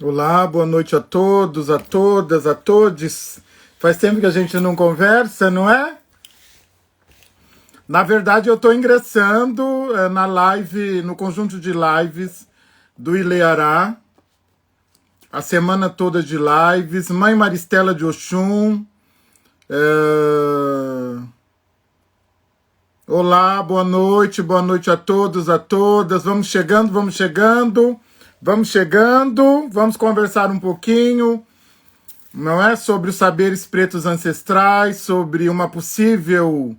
Olá, boa noite a todos, a todas, a todes. Faz tempo que a gente não conversa, não é? Na verdade, eu estou ingressando na live, no conjunto de lives do Ileará, a semana toda de lives. Mãe Maristela de Oxum. Olá, boa noite a todos, a todas. Vamos chegando, vamos chegando, vamos chegando. Vamos conversar um pouquinho. Não é sobre os saberes pretos ancestrais, sobre uma possível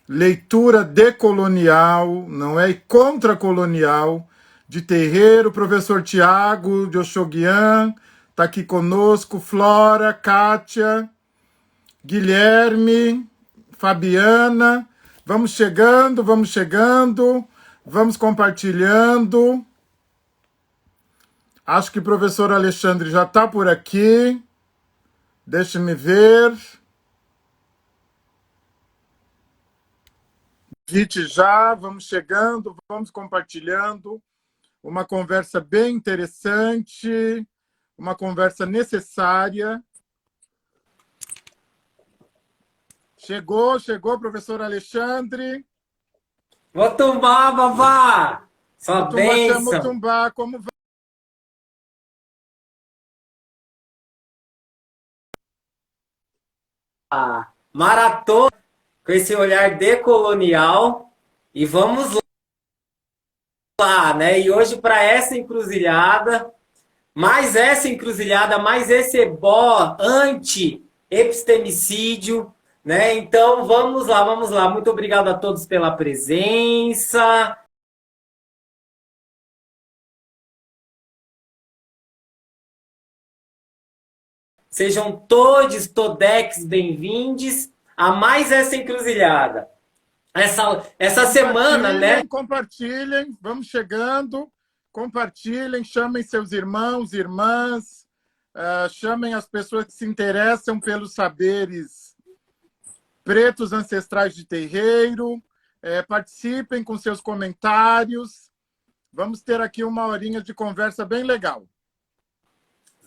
leitura decolonial, não é? E contracolonial de terreiro. O professor Tiago de Oxoguian está aqui conosco, Flora, Kátia, Guilherme, Fabiana. Vamos chegando, vamos compartilhando. Acho que o professor Alexandre já está por aqui. Deixe-me ver. Vite já, vamos chegando, vamos compartilhando. Uma conversa bem interessante, uma conversa necessária. Chegou, professor Alexandre. Motumbá, babá! Sua Mutumba chama bênção! Mutumbá, como vai? Maratona com esse olhar decolonial e vamos lá, né? E hoje para essa encruzilhada, mais esse ebó anti-epistemicídio, né? Então vamos lá, vamos lá. Muito obrigado a todos pela presença. Sejam todos, todex, bem-vindos a mais essa encruzilhada. Essa semana, né? Compartilhem, vamos chegando. Compartilhem, chamem seus irmãos, irmãs, chamem as pessoas que se interessam pelos saberes pretos ancestrais de terreiro. Participem com seus comentários. Vamos ter aqui uma horinha de conversa bem legal.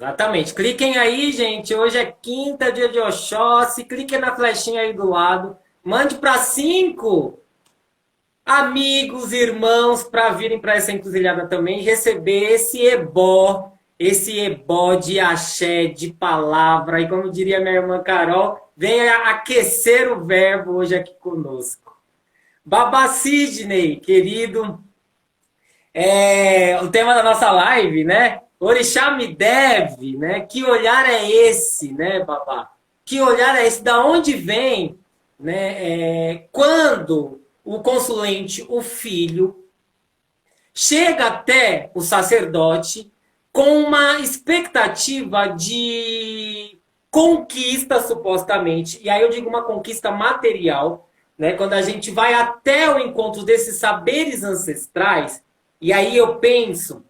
Exatamente. Cliquem aí, gente. Hoje é quinta, dia de Oxóssi. Cliquem na flechinha aí do lado. Mande para 5 amigos, irmãos, para virem para essa encruzilhada também e receber esse ebó de axé, de palavra. E como diria minha irmã Carol, venha aquecer o verbo hoje aqui conosco. Baba Sidney, querido, o tema da nossa live, né? Orixá me deve, né? Que olhar é esse, né, Babá? Que olhar é esse? Da onde vem, né? Quando o consulente, o filho, chega até o sacerdote com uma expectativa de conquista, supostamente. E aí eu digo uma conquista material, né? Quando a gente vai até o encontro desses saberes ancestrais, e aí eu penso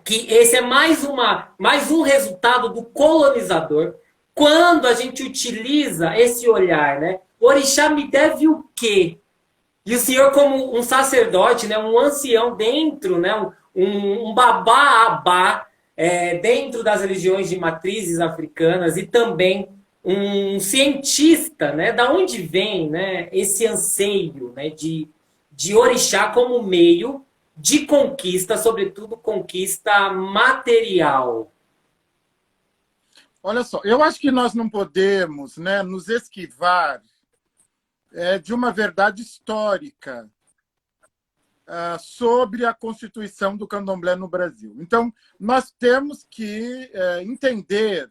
que esse é mais um resultado do colonizador, quando a gente utiliza esse olhar, né? O orixá me deve o quê? E o senhor, como um sacerdote, né, um ancião dentro, né, um babá-abá, dentro das religiões de matrizes africanas e também um cientista, né, da onde vem, né, esse anseio, né, de orixá como meio de conquista, sobretudo conquista material? Olha só, eu acho que nós não podemos, né, nos esquivar de uma verdade histórica sobre a constituição do candomblé no Brasil. Então, nós temos que entender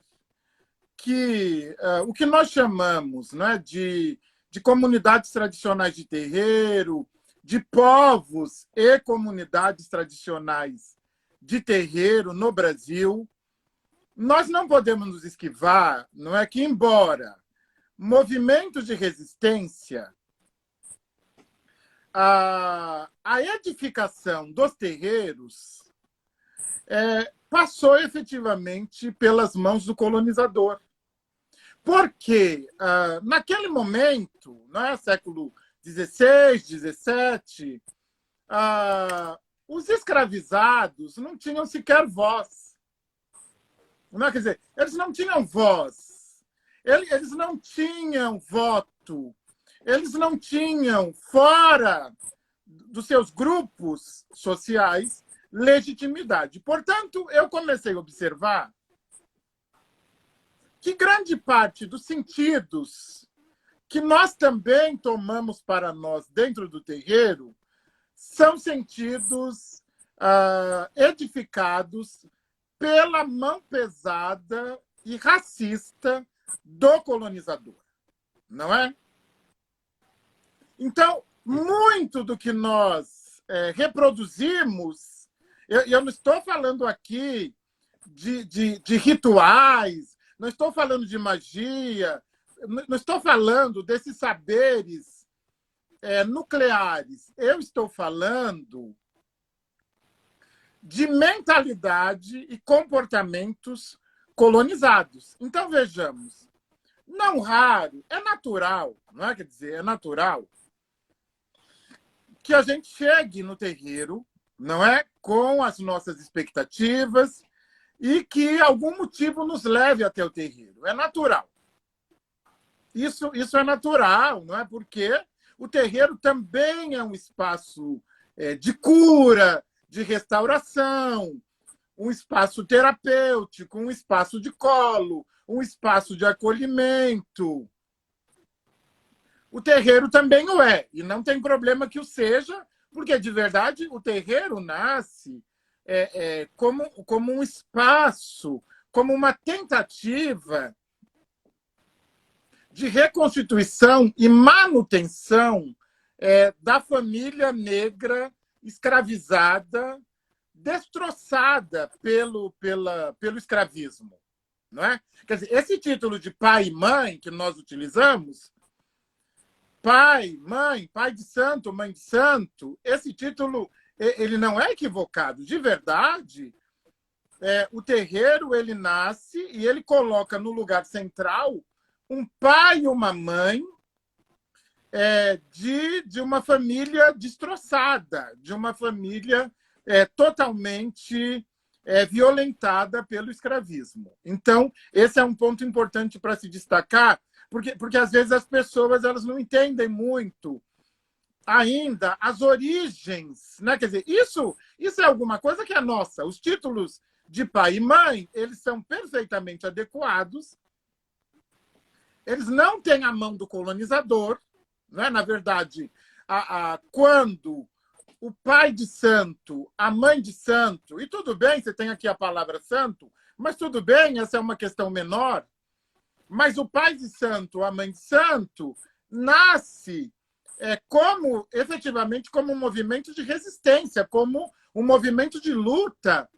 que o que nós chamamos, né, de comunidades tradicionais de terreiro, de povos e comunidades tradicionais de terreiro no Brasil, nós não podemos nos esquivar, não é que, embora movimentos de resistência, a edificação dos terreiros passou efetivamente pelas mãos do colonizador. Porque, naquele momento, né, século XVI, XVII, os escravizados não tinham sequer voz. Não é? Quer dizer, eles não tinham voz, eles não tinham voto, eles não tinham, fora dos seus grupos sociais, legitimidade. Portanto, eu comecei a observar que grande parte dos sentidos que nós também tomamos para nós dentro do terreiro são sentidos edificados pela mão pesada e racista do colonizador, não é? Então, muito do que nós reproduzimos, eu não estou falando aqui de rituais, não estou falando de magia, não estou falando desses saberes nucleares. Eu estou falando de mentalidade e comportamentos colonizados. Então, vejamos, não raro, é natural, não é? Quer dizer, é natural que a gente chegue no terreiro, não é? Com as nossas expectativas e que algum motivo nos leve até o terreiro. É natural. Isso é natural, não é? Porque o terreiro também é um espaço de cura, de restauração, um espaço terapêutico, um espaço de colo, um espaço de acolhimento. O terreiro também o é, e não tem problema que o seja, porque, de verdade, o terreiro nasce como um espaço, como uma tentativa de reconstituição e manutenção da família negra destroçada pelo escravismo. Não é? Quer dizer, esse título de pai e mãe que nós utilizamos, pai, mãe, pai de santo, mãe de santo, esse título ele não é equivocado. De verdade, o terreiro ele nasce e ele coloca no lugar central um pai e uma mãe de uma família destroçada, de uma família totalmente violentada pelo escravismo. Então, esse é um ponto importante para se destacar, porque às vezes as pessoas elas não entendem muito ainda as origens, né? Quer dizer, isso é alguma coisa que é nossa. Os títulos de pai e mãe, eles são perfeitamente adequados. Eles não têm a mão do colonizador, né? Na verdade, quando o pai de santo, a mãe de santo, e tudo bem, você tem aqui a palavra santo, mas tudo bem, essa é uma questão menor, mas o pai de santo, a mãe de santo, nasce efetivamente como um movimento de resistência, como um movimento de luta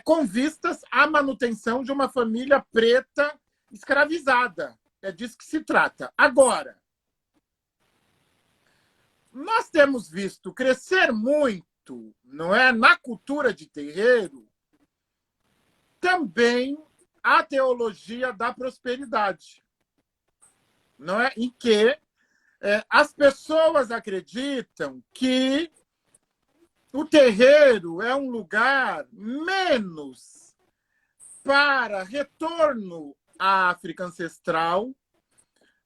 com vistas à manutenção de uma família preta escravizada. É disso que se trata. Agora, nós temos visto crescer muito, não é, na cultura de terreiro, também a teologia da prosperidade, não é? Em que as pessoas acreditam que o terreiro é um lugar menos para retorno à África ancestral,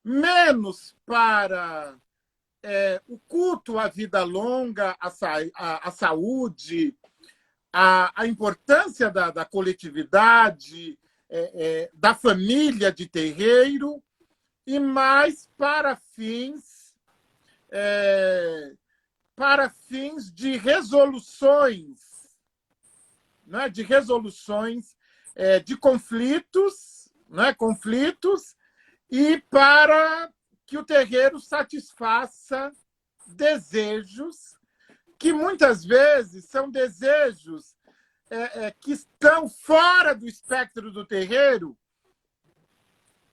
menos para o culto à vida longa, à saúde, à importância da coletividade, da família de terreiro, e mais para fins de resoluções, né? De resoluções de conflitos, né? Conflitos, e para que o terreiro satisfaça desejos que muitas vezes são desejos que estão fora do espectro do terreiro,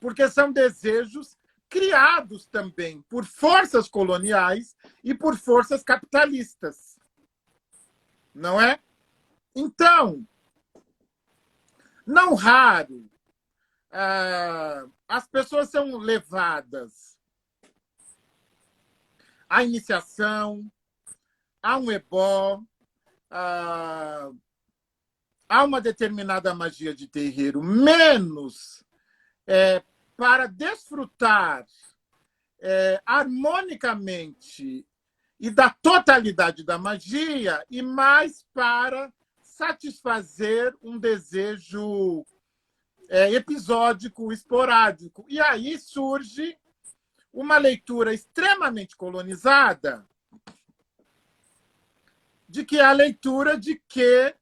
porque são desejos criados também por forças coloniais e por forças capitalistas. Não é? Então, não raro, as pessoas são levadas à iniciação, a um ebó, há uma determinada magia de terreiro, menos para desfrutar harmonicamente e da totalidade da magia, e mais para satisfazer um desejo episódico, esporádico. E aí surge uma leitura extremamente colonizada de que é a leitura de que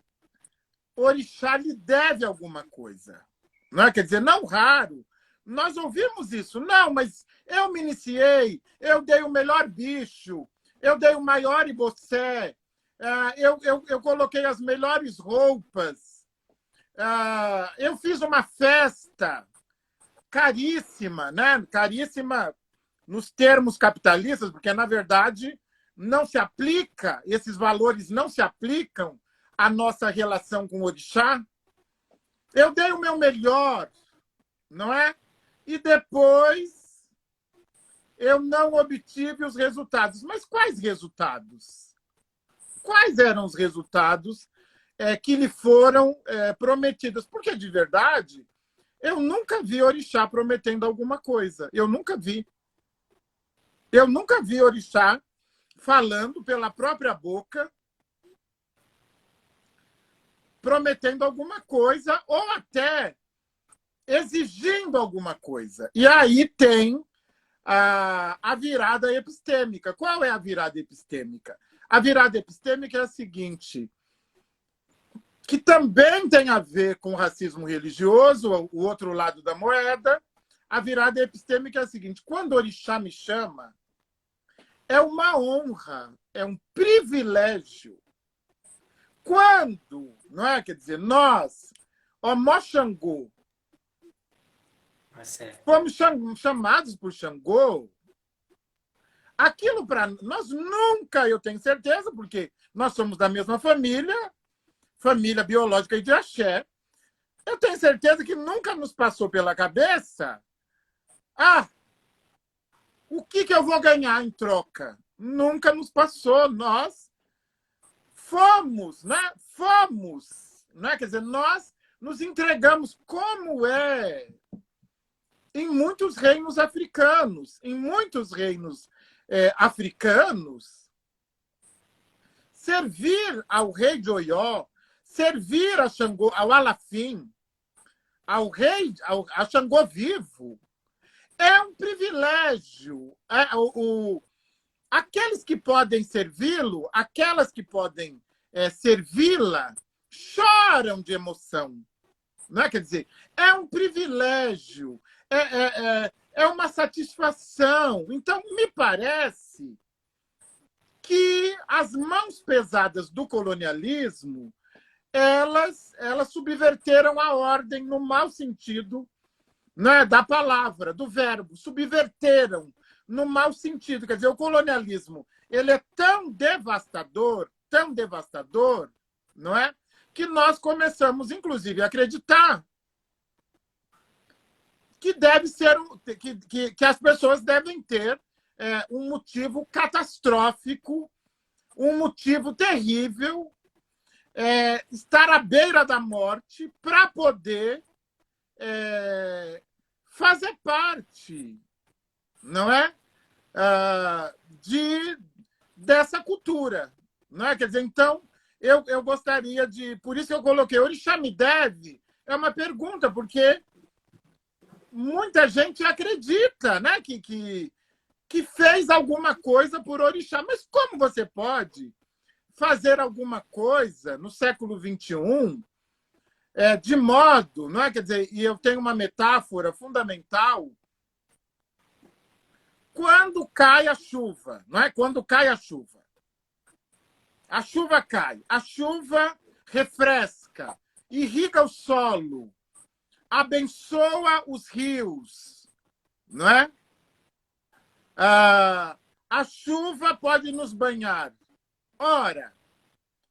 orixá lhe deve alguma coisa. Não é? Quer dizer, não raro, nós ouvimos isso. Não, mas eu me iniciei, eu dei o melhor bicho, eu dei o maior ibocé, eu coloquei as melhores roupas, eu fiz uma festa caríssima, né? Caríssima nos termos capitalistas, porque, na verdade, não se aplica, esses valores não se aplicam à nossa relação com o orixá. Eu dei o meu melhor, não é? E depois eu não obtive os resultados. Mas quais resultados? Quais eram os resultados que lhe foram prometidos? Porque, de verdade, eu nunca vi orixá prometendo alguma coisa. Eu nunca vi. Eu nunca vi orixá falando pela própria boca, prometendo alguma coisa ou até exigindo alguma coisa. E aí tem a virada epistêmica. Qual é a virada epistêmica? A virada epistêmica é a seguinte, que também tem a ver com o racismo religioso, o outro lado da moeda. A virada epistêmica é a seguinte, quando o orixá me chama, é uma honra, é um privilégio. Quando, não é? Quer dizer, nós, Omó Xangô, fomos chamados por Xangô, aquilo para nós nunca, eu tenho certeza, porque nós somos da mesma família biológica e de axé, eu tenho certeza que nunca nos passou pela cabeça o que eu vou ganhar em troca? Nunca nos passou. Nós fomos, né? Fomos, né? Quer dizer, nós nos entregamos como é em muitos reinos africanos. Em muitos reinos africanos, servir ao rei de Oió, servir a Xangô, ao Alafim, ao rei, a Xangô vivo, é um privilégio. Aqueles que podem servi-lo, aquelas que podem servi-la, choram de emoção. Não é? Quer dizer, é um privilégio, é uma satisfação. Então, me parece que as mãos pesadas do colonialismo elas subverteram a ordem no mau sentido, né, da palavra, do verbo, subverteram no mau sentido. Quer dizer, o colonialismo ele é tão devastador, não é? Que nós começamos, inclusive, a acreditar que deve ser que as pessoas devem ter um motivo catastrófico, um motivo terrível, estar à beira da morte para poder fazer parte, não é? Dessa cultura. Não é? Quer dizer, então, eu gostaria de... Por isso eu coloquei, orixá me deve? É uma pergunta, porque muita gente acredita, né, que fez alguma coisa por orixá. Mas como você pode fazer alguma coisa no século XXI de modo, não é? Quer dizer, e eu tenho uma metáfora fundamental, quando cai a chuva, não é? Quando cai a chuva cai, a chuva refresca, irriga o solo, abençoa os rios, não é? A chuva pode nos banhar. Ora,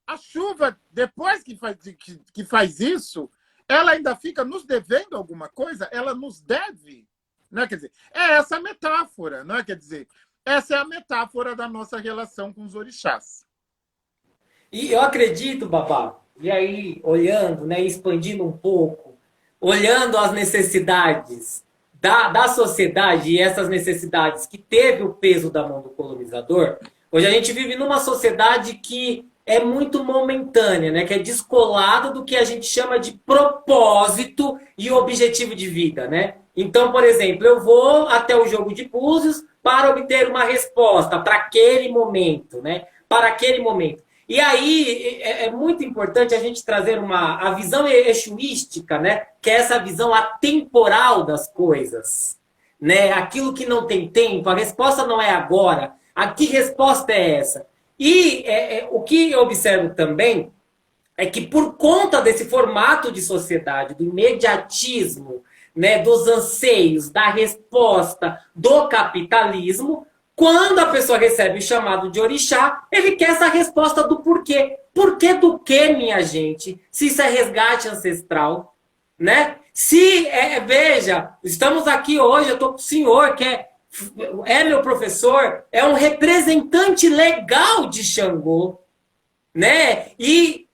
a chuva, depois que faz isso, ela ainda fica nos devendo alguma coisa? Ela nos deve? Não é? Quer dizer, é essa a metáfora, não é? Quer dizer, essa é a metáfora da nossa relação com os orixás. E eu acredito, Babá, e aí olhando, né, expandindo um pouco, olhando as necessidades da sociedade e essas necessidades que teve o peso da mão do colonizador, hoje a gente vive numa sociedade que é muito momentânea, né, que é descolada do que a gente chama de propósito e objetivo de vida, né? Então, por exemplo, eu vou até o jogo de búzios para obter uma resposta para aquele momento, né? Para aquele momento. E aí é muito importante a gente trazer a visão exuística, né? Que é essa visão atemporal das coisas, né? Aquilo que não tem tempo, a resposta não é agora. A que resposta é essa? E o que eu observo também é que por conta desse formato de sociedade, do imediatismo, né, dos anseios, da resposta do capitalismo, quando a pessoa recebe o chamado de orixá, ele quer essa resposta do porquê. Porquê do quê, minha gente? Se isso é resgate ancestral, né? Se, veja, estamos aqui hoje, eu estou com o senhor, que é meu professor, é um representante legal de Xangô, né? E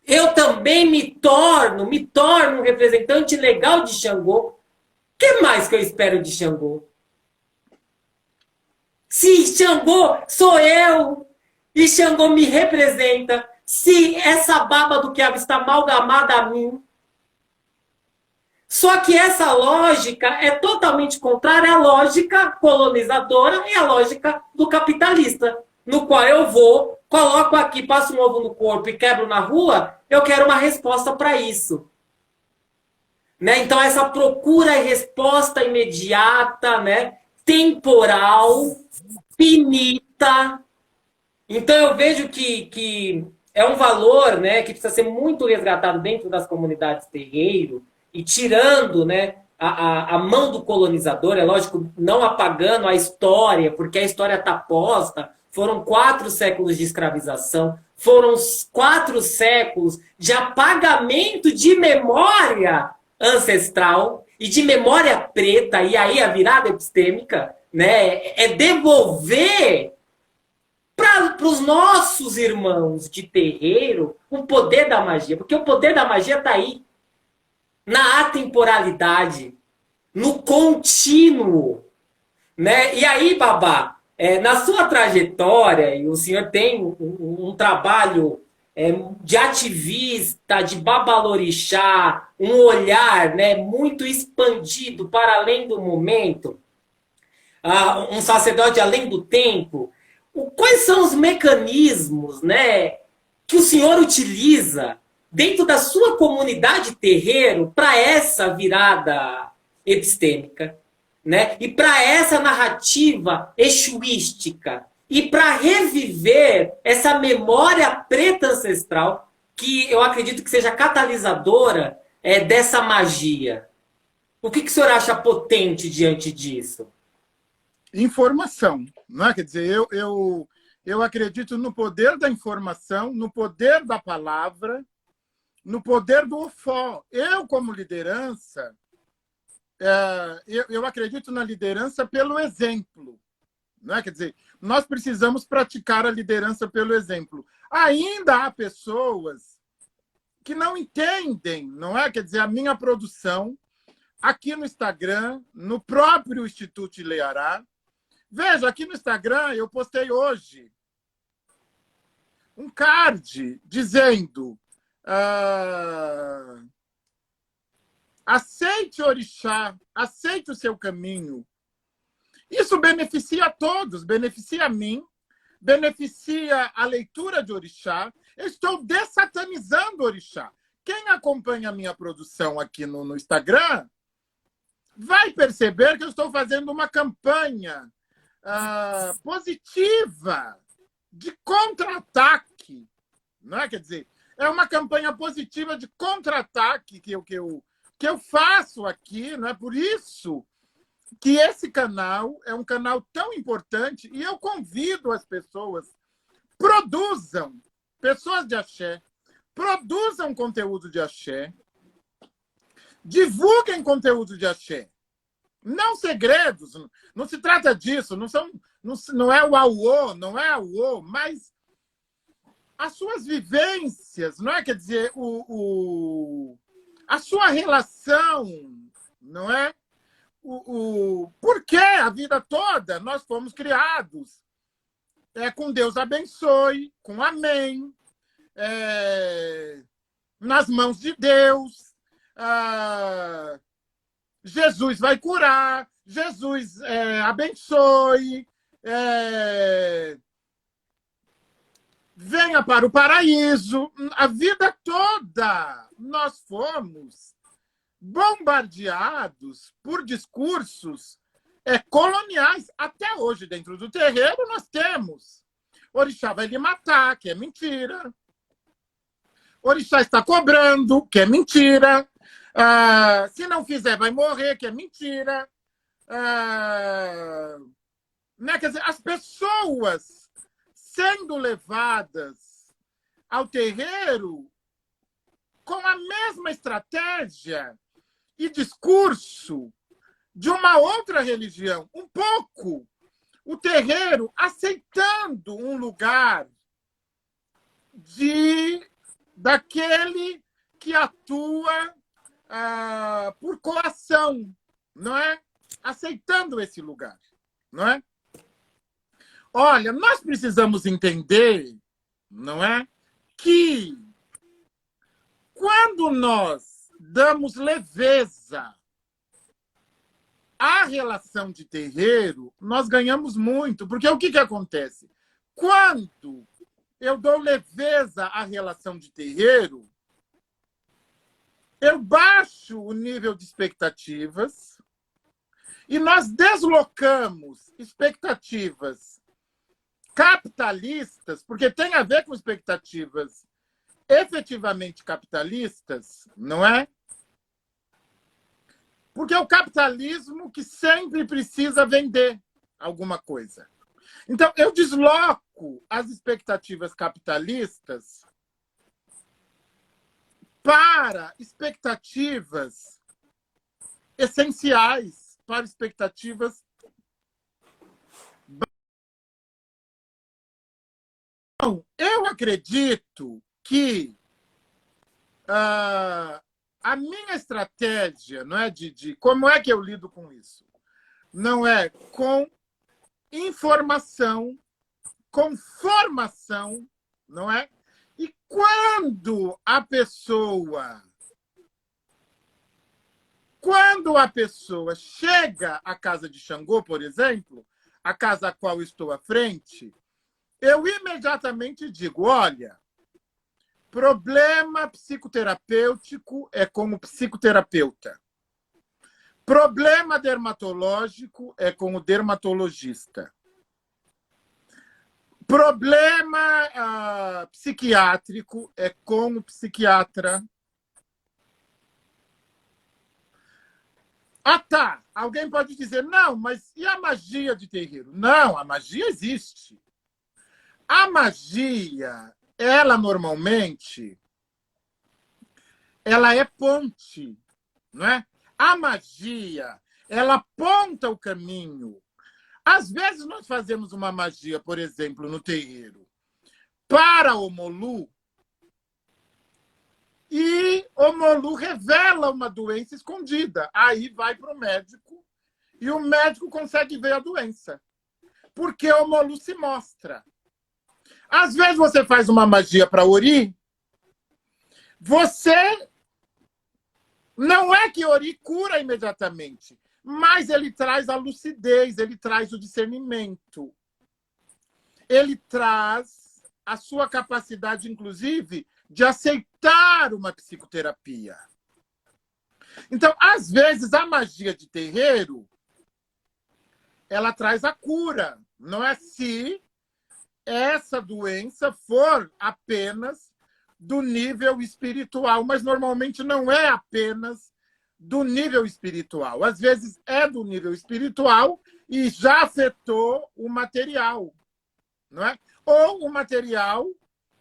eu também me torno um representante legal de Xangô. O que mais que eu espero de Xangô? Se Xangô sou eu e Xangô me representa, se essa baba do quiabo está amalgamada a mim. Só que essa lógica é totalmente contrária à lógica colonizadora e à lógica do capitalista, no qual eu vou, coloco aqui, passo um ovo no corpo e quebro na rua, eu quero uma resposta para isso. Né? Então, essa procura e resposta imediata, né? Temporal, finita. Então, eu vejo que é um valor, né, que precisa ser muito resgatado dentro das comunidades terreiro, e tirando, né, a mão do colonizador, é lógico, não apagando a história, porque a história está posta. Foram 4 séculos de escravização, foram 4 séculos de apagamento de memória ancestral e de memória preta, e aí a virada epistêmica, né, é devolver para os nossos irmãos de terreiro o poder da magia, porque o poder da magia está aí, na atemporalidade, no contínuo, né? E aí, Babá, na sua trajetória, e o senhor tem um trabalho de ativista, de babalorixá, um olhar, né, muito expandido para além do momento, um sacerdote além do tempo. Quais são os mecanismos, né, que o senhor utiliza dentro da sua comunidade terreiro para essa virada epistêmica, né? E para essa narrativa exuística, e para reviver essa memória preta ancestral, que eu acredito que seja catalisadora dessa magia? O que o senhor acha potente diante disso? Informação, não é? Quer dizer, eu acredito no poder da informação, no poder da palavra, no poder do ofó. Eu, como liderança, eu acredito na liderança pelo exemplo. Não é? Quer dizer, nós precisamos praticar a liderança pelo exemplo. Ainda há pessoas que não entendem, não é? Quer dizer, a minha produção aqui no Instagram, no próprio Instituto Ileará. Veja, aqui no Instagram eu postei hoje um card dizendo aceite orixá, aceite o seu caminho. Isso beneficia a todos, beneficia a mim, beneficia a leitura de orixá. Eu estou dessatanizando orixá. Quem acompanha a minha produção aqui no Instagram vai perceber que eu estou fazendo uma campanha positiva de contra-ataque. Não é? Quer dizer, é uma campanha positiva de contra-ataque que eu faço aqui. Não é? Por isso que esse canal é um canal tão importante, e eu convido as pessoas, produzam, pessoas de axé, produzam conteúdo de axé, divulguem conteúdo de axé. Não segredos, não se trata disso, não é o auô, não é auô, mas as suas vivências, não é? Quer dizer, a sua relação, não é? Por que a vida toda nós fomos criados? Com Deus abençoe, com amém, nas mãos de Deus, Jesus vai curar, Jesus abençoe, venha para o paraíso. A vida toda nós fomos bombardeados por discursos coloniais. Até hoje, dentro do terreiro, nós temos orixá vai lhe matar, que é mentira. Orixá está cobrando, que é mentira. Se não fizer, vai morrer, que é mentira. Né? Quer dizer, as pessoas sendo levadas ao terreiro com a mesma estratégia e discurso de uma outra religião. Um pouco o terreiro aceitando um lugar daquele que atua por coação, não é? Aceitando esse lugar, não é? Olha, nós precisamos entender, não é, que quando nós damos leveza à relação de terreiro, nós ganhamos muito, porque o que acontece? Quando eu dou leveza à relação de terreiro, eu baixo o nível de expectativas e nós deslocamos expectativas capitalistas, porque tem a ver com expectativas efetivamente capitalistas, não é? Porque é o capitalismo que sempre precisa vender alguma coisa. Então, eu desloco as expectativas capitalistas para expectativas essenciais, para expectativas. Então, eu acredito que a minha estratégia, não é, de como é que eu lido com isso, não é com informação, com formação, não é? E quando a pessoa chega à casa de Xangô, por exemplo, a casa a qual estou à frente, eu imediatamente digo, olha, problema psicoterapêutico é com o psicoterapeuta. Problema dermatológico é com o dermatologista. Problema psiquiátrico é com o psiquiatra. Tá. Alguém pode dizer, não, mas e a magia de terreiro? Não, a magia existe. A magia, ela normalmente, ela é ponte, não é? A magia, ela aponta o caminho. Às vezes nós fazemos uma magia, por exemplo, no terreiro, para o Omolu, e o Omolu revela uma doença escondida. Aí vai para o médico, e o médico consegue ver a doença. Porque o Omolu se mostra. Às vezes você faz uma magia para Ori, você... Não é que Ori cura imediatamente, mas ele traz a lucidez, ele traz o discernimento. Ele traz a sua capacidade, inclusive, de aceitar uma psicoterapia. Então, às vezes, a magia de terreiro, ela traz a cura. Não é se essa doença for apenas do nível espiritual, mas normalmente não é apenas do nível espiritual. Às vezes é do nível espiritual e já afetou o material, não é? Ou o material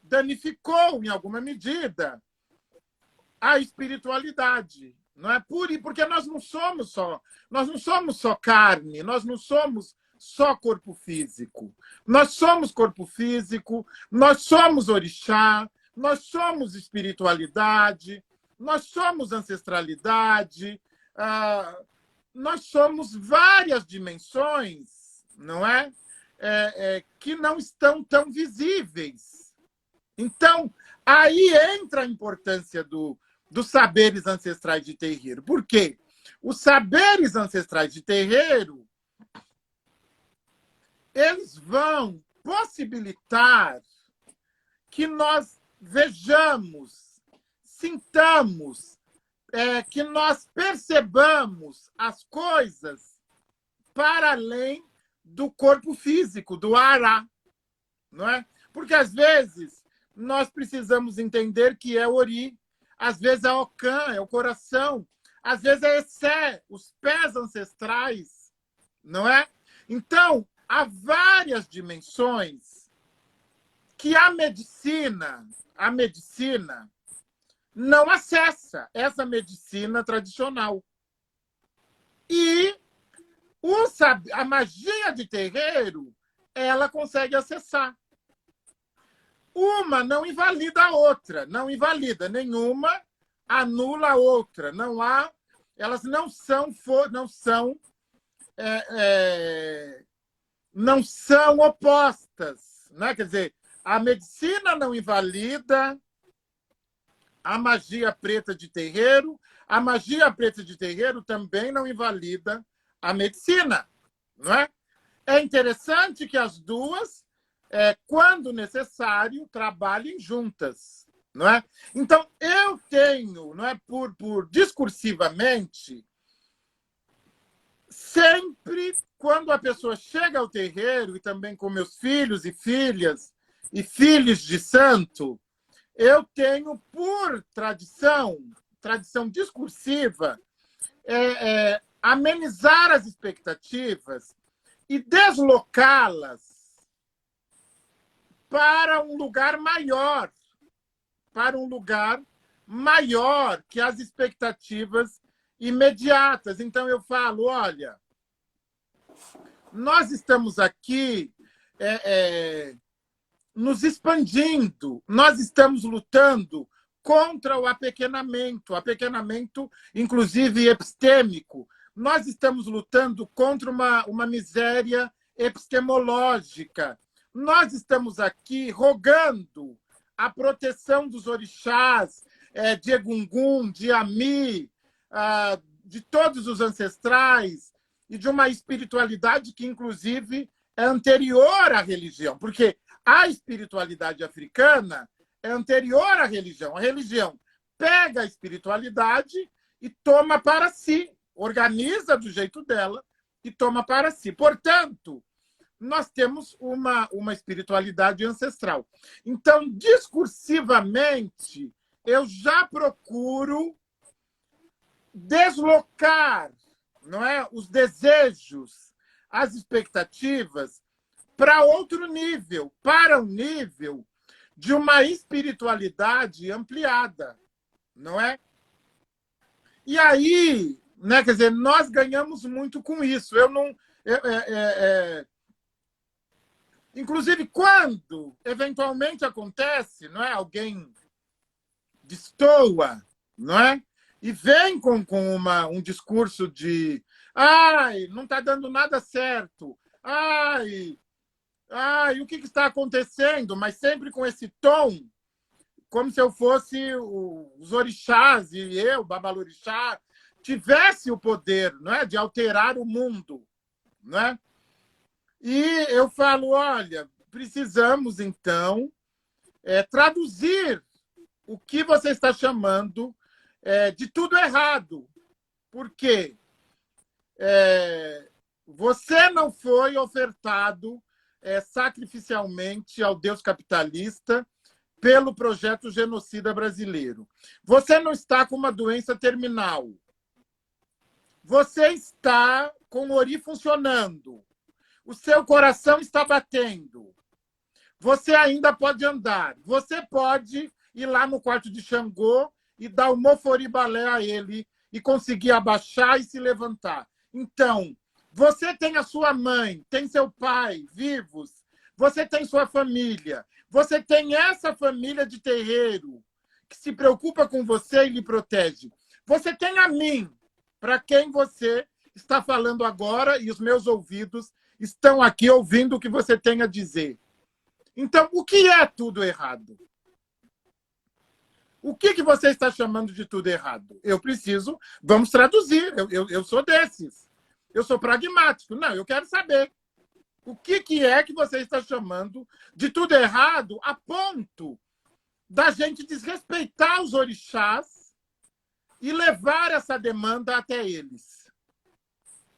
danificou, em alguma medida, a espiritualidade, não é? Porque nós não somos só carne, nós não somos só corpo físico. Nós somos corpo físico, nós somos orixá, nós somos espiritualidade, nós somos ancestralidade, nós somos várias dimensões, não é? Que não estão tão visíveis. Então, aí entra a importância dos saberes ancestrais de terreiro. Por quê? Os saberes ancestrais de terreiro, eles vão possibilitar que nós vejamos, sintamos, que nós percebamos as coisas para além do corpo físico, do ará, não é? Porque, às vezes, nós precisamos entender que é ori, às vezes é ocã, é o coração, às vezes é essé, os pés ancestrais, não é? Então, há várias dimensões que a medicina não acessa, essa medicina tradicional. E a magia de terreiro, ela consegue acessar. Uma não invalida a outra, não invalida nenhuma, anula a outra. Elas não são opostas, né? Quer dizer, a medicina não invalida a magia preta de terreiro, a magia preta de terreiro também não invalida a medicina, não é? É interessante que as duas, quando necessário, trabalhem juntas, não é? Então, eu tenho, não é, por discursivamente, sempre quando a pessoa chega ao terreiro, e também com meus filhos e filhas e filhos de santo, eu tenho por tradição discursiva, amenizar as expectativas e deslocá-las para um lugar maior que as expectativas imediatas. Então, eu falo, olha, nós estamos aqui nos expandindo, nós estamos lutando contra o apequenamento, inclusive epistêmico. Nós estamos lutando contra uma miséria epistemológica. Nós estamos aqui rogando a proteção dos orixás, de Egungun, de Ami, de todos os ancestrais, e de uma espiritualidade que, inclusive, é anterior à religião, porque a espiritualidade africana é anterior à religião. A religião pega a espiritualidade e toma para si, organiza do jeito dela e toma para si. Portanto, nós temos uma espiritualidade ancestral. Então, discursivamente, eu já procuro deslocar, não é, os desejos, as expectativas para outro nível, para um nível de uma espiritualidade ampliada, não é? E aí, né, quer dizer, nós ganhamos muito com isso. Inclusive, quando eventualmente acontece, não é, alguém destoa, não é? E vem com um discurso de não está dando nada certo, o que está acontecendo? Mas sempre com esse tom, como se eu fosse os orixás e eu, Babalorixá, tivesse o poder, não é, de alterar o mundo, não é? E eu falo, olha, precisamos, então, traduzir o que você está chamando de tudo errado. Porque você não foi ofertado sacrificialmente ao Deus capitalista pelo projeto genocida brasileiro. Você não está com uma doença terminal. Você está com o ori funcionando. O seu coração está batendo. Você ainda pode andar. Você pode ir lá no quarto de Xangô e dar o moforibalé a ele e conseguir abaixar e se levantar. Então, Você tem a sua mãe, tem seu pai vivos, você tem sua família, você tem essa família de terreiro que se preocupa com você e lhe protege. Você tem a mim, para quem você está falando agora, e os meus ouvidos estão aqui ouvindo o que você tem a dizer. Então, o que é tudo errado? O que você está chamando de tudo errado? Eu preciso, vamos traduzir, eu sou desses. Eu sou pragmático. Não, eu quero saber. O que é que você está chamando de tudo errado a ponto da gente desrespeitar os orixás e levar essa demanda até eles?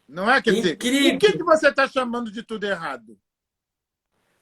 Não é? Quer dizer, Incrível. o que você está chamando de tudo errado?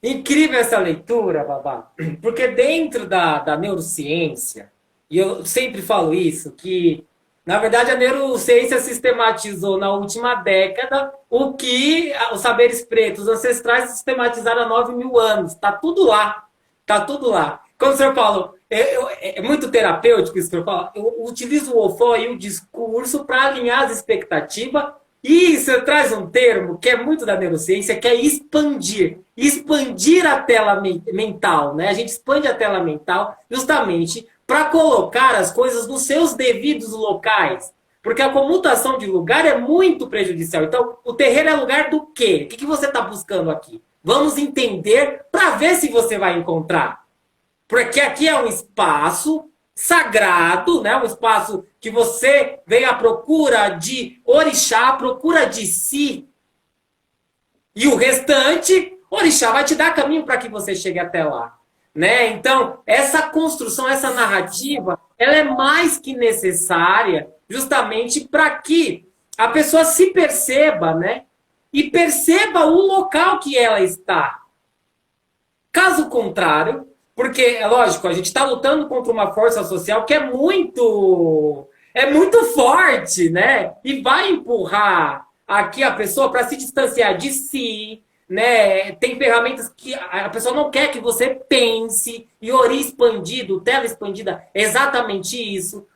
Incrível essa leitura, Babá, porque dentro da neurociência, e eu sempre falo isso, que na verdade a neurociência sistematizou na última década o que os saberes pretos ancestrais sistematizaram há 9.000 anos. Tá tudo lá. Tá tudo lá. Como o senhor falou, é muito terapêutico isso que eu falo. Eu utilizo o OFO e o discurso para alinhar as expectativas. E você traz um termo que é muito da neurociência, que é expandir. Expandir a tela mental, né? A gente expande a tela mental justamente para colocar as coisas nos seus devidos locais. Porque a comutação de lugar é muito prejudicial. Então, o terreiro é lugar do quê? O que você está buscando aqui? Vamos entender para ver se você vai encontrar. Porque aqui é um espaço sagrado, né? Um espaço que você vem à procura de orixá, à procura de si. E o restante, orixá vai te dar caminho para que você chegue até lá. Né? Então, essa construção, essa narrativa, ela é mais que necessária justamente para que a pessoa se perceba, né? E perceba o local que ela está. Caso contrário, porque, é lógico, a gente está lutando contra uma força social que é muito forte, né? E vai empurrar aqui a pessoa para se distanciar de si, né? Tem ferramentas que a pessoa não quer que você pense, e ori expandido, tela expandida, é exatamente isso.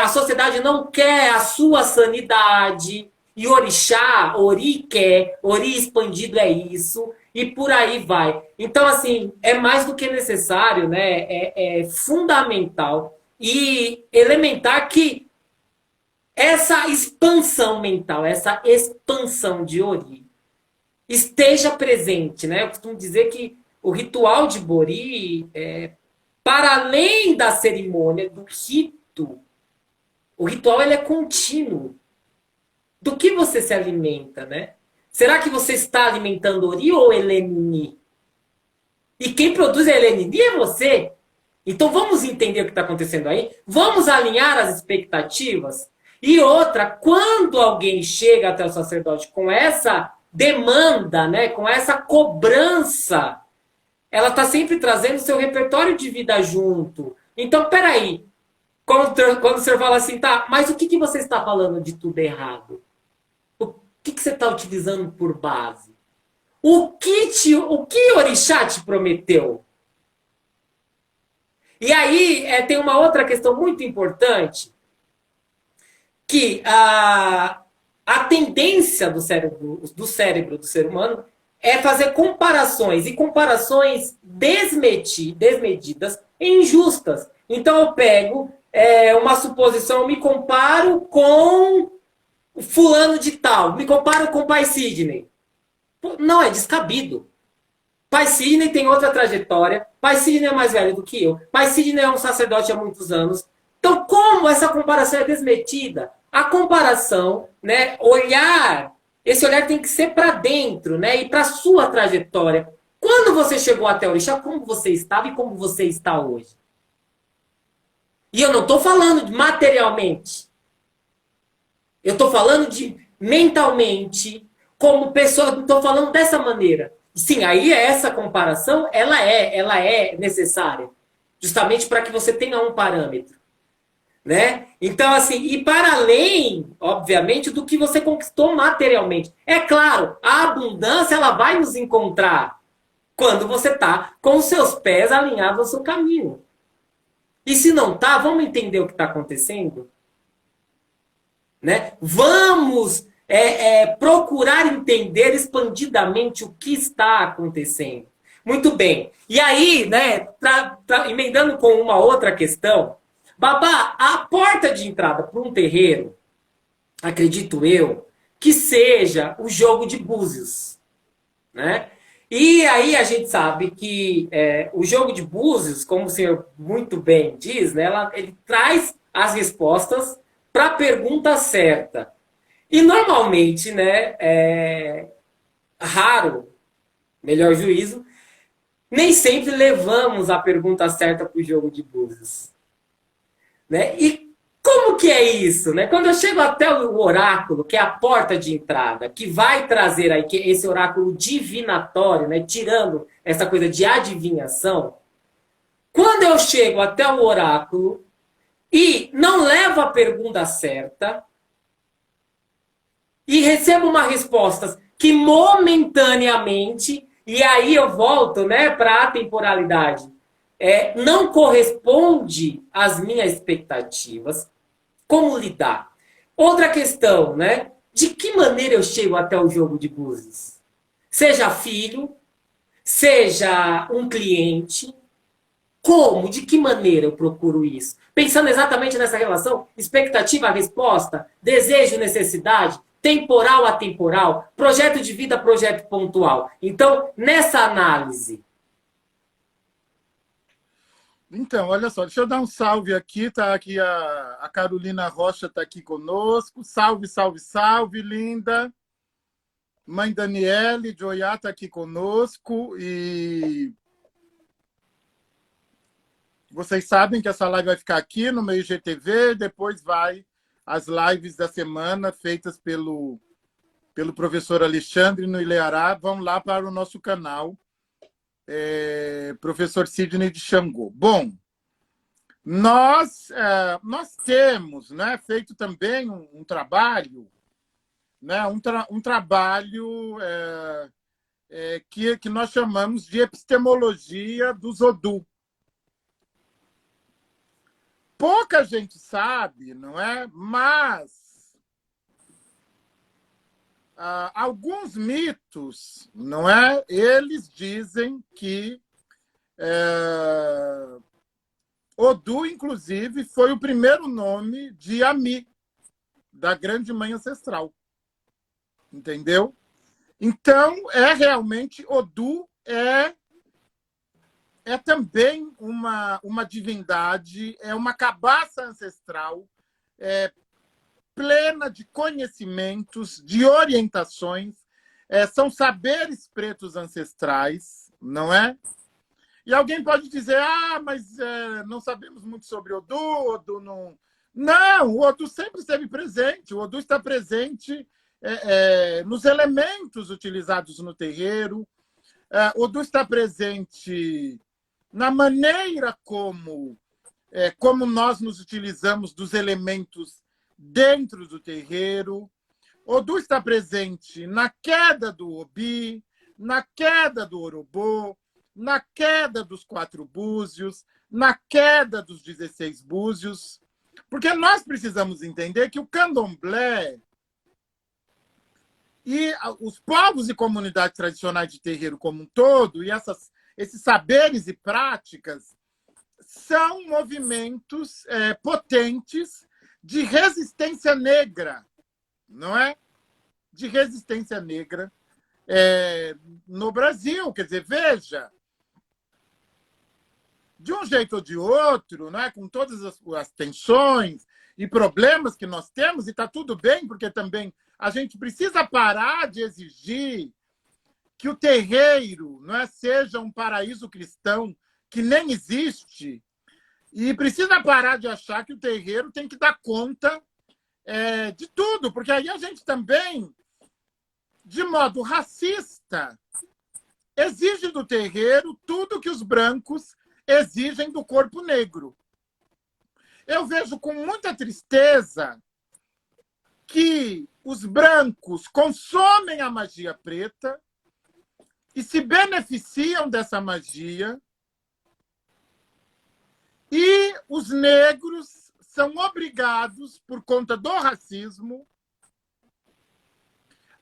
A sociedade não quer a sua sanidade, e orixá, ori quer, ori expandido é isso, e por aí vai. Então, assim, é mais do que necessário, né? É fundamental e elementar que essa expansão mental, essa expansão de ori, esteja presente, né? Eu costumo dizer que o ritual de Bori, para além da cerimônia, do rito, o ritual ele é contínuo. Do que você se alimenta, né? Será que você está alimentando Ori ou Elenini? E quem produz a Elenini é você. Então vamos entender o que está acontecendo aí, vamos alinhar as expectativas. E outra, quando alguém chega até o sacerdote com essa demanda, né, com essa cobrança, ela está sempre trazendo o seu repertório de vida junto. Então, peraí, quando o senhor fala assim, tá, mas o que você está falando de tudo errado? O que você está utilizando por base? O que Orixá te prometeu? E aí tem uma outra questão muito importante, que a tendência do cérebro do ser humano é fazer comparações, e comparações desmedidas e injustas. Então eu pego uma suposição, eu me comparo com fulano de tal, me comparo com o pai Sidney. Não, é descabido. Pai Sidney tem outra trajetória, pai Sidney é mais velho do que eu, pai Sidney é um sacerdote há muitos anos. Então, como essa comparação é desmetida? A comparação, né, esse olhar tem que ser para dentro, né, e para a sua trajetória. Quando você chegou até o Orixá, como você estava e como você está hoje? E eu não estou falando de materialmente. Eu estou falando de mentalmente, como pessoa, não estou falando dessa maneira. Sim, aí essa comparação, ela é necessária. Justamente para que você tenha um parâmetro. Né? Então, assim, e para além, obviamente, do que você conquistou materialmente. É claro, a abundância ela vai nos encontrar quando você está com os seus pés alinhados ao seu caminho. E se não está, vamos entender o que está acontecendo? Né? Vamos procurar entender expandidamente o que está acontecendo. Muito bem. E aí, né, emendando com uma outra questão, Babá, a porta de entrada para um terreiro, acredito eu, que seja o jogo de búzios, né? E aí a gente sabe que o jogo de búzios, como o senhor muito bem diz, né, ele traz as respostas para a pergunta certa. E normalmente, né, raro, melhor juízo, nem sempre levamos a pergunta certa para o jogo de búzios. Né? E como que é isso? Né? Quando eu chego até o oráculo, que é a porta de entrada, que vai trazer aí esse oráculo divinatório, né? Tirando essa coisa de adivinhação, quando eu chego até o oráculo e não levo a pergunta certa e recebo uma resposta que momentaneamente, e aí eu volto, né, para a temporalidade, não corresponde às minhas expectativas, como lidar? Outra questão, né? De que maneira eu chego até o jogo de búzios? Seja filho, seja um cliente, como? De que maneira eu procuro isso? Pensando exatamente nessa relação, expectativa, resposta, desejo, necessidade, temporal, atemporal, projeto de vida, projeto pontual. Então, nessa análise. Então, olha só, deixa eu dar um salve aqui, tá aqui a Carolina Rocha está aqui conosco. Salve, salve, salve, linda. Mãe Daniele de Oiá está aqui conosco e vocês sabem que essa live vai ficar aqui no meu IGTV, depois vai as lives da semana feitas pelo professor Alexandre no Ileará, vão lá para o nosso canal, professor Sidney de Xangô. Bom, nós temos, né, feito também um trabalho, né, um trabalho que nós chamamos de epistemologia dos Odu. Pouca gente sabe, não é? Mas alguns mitos, não é? Eles dizem que Odu, inclusive, foi o primeiro nome de Ami, da grande mãe ancestral. Entendeu? Então, realmente, Odu é também uma divindade, é uma cabaça ancestral plena de conhecimentos, de orientações, são saberes pretos ancestrais, não é? E alguém pode dizer, mas não sabemos muito sobre Odu, Odu não... Não, o Odu sempre esteve presente, o Odu está presente nos elementos utilizados no terreiro, Odu está presente na maneira como nós nos utilizamos dos elementos dentro do terreiro. Odu está presente na queda do Obi, na queda do Orobô, na queda dos 4 búzios, na queda dos 16 búzios, porque nós precisamos entender que o candomblé e os povos e comunidades tradicionais de terreiro como um todo, e esses saberes e práticas, são movimentos potentes de resistência negra, não é? De resistência negra no Brasil. Quer dizer, veja, de um jeito ou de outro, não é? Com todas as tensões e problemas que nós temos, e está tudo bem, porque também a gente precisa parar de exigir que o terreiro, não é, seja um paraíso cristão que nem existe, e precisa parar de achar que o terreiro tem que dar conta de tudo, porque aí a gente também, de modo racista, exige do terreiro tudo que os brancos exigem do corpo negro. Eu vejo com muita tristeza que os brancos consomem a magia preta e se beneficiam dessa magia, e os negros são obrigados, por conta do racismo,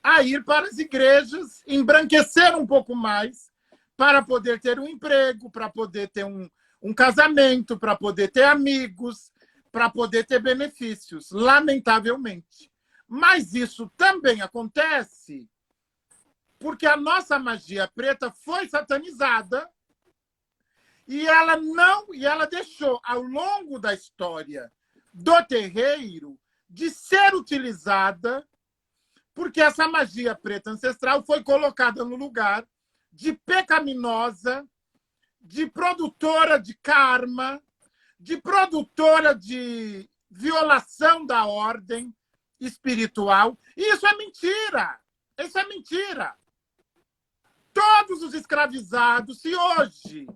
a ir para as igrejas, embranquecer um pouco mais, para poder ter um emprego, para poder ter um casamento, para poder ter amigos, para poder ter benefícios, lamentavelmente. Mas isso também acontece porque a nossa magia preta foi satanizada e ela deixou, ao longo da história do terreiro, de ser utilizada, porque essa magia preta ancestral foi colocada no lugar de pecaminosa, de produtora de karma, de produtora de violação da ordem espiritual. E isso é mentira! Isso é mentira! Todos os escravizados, se hoje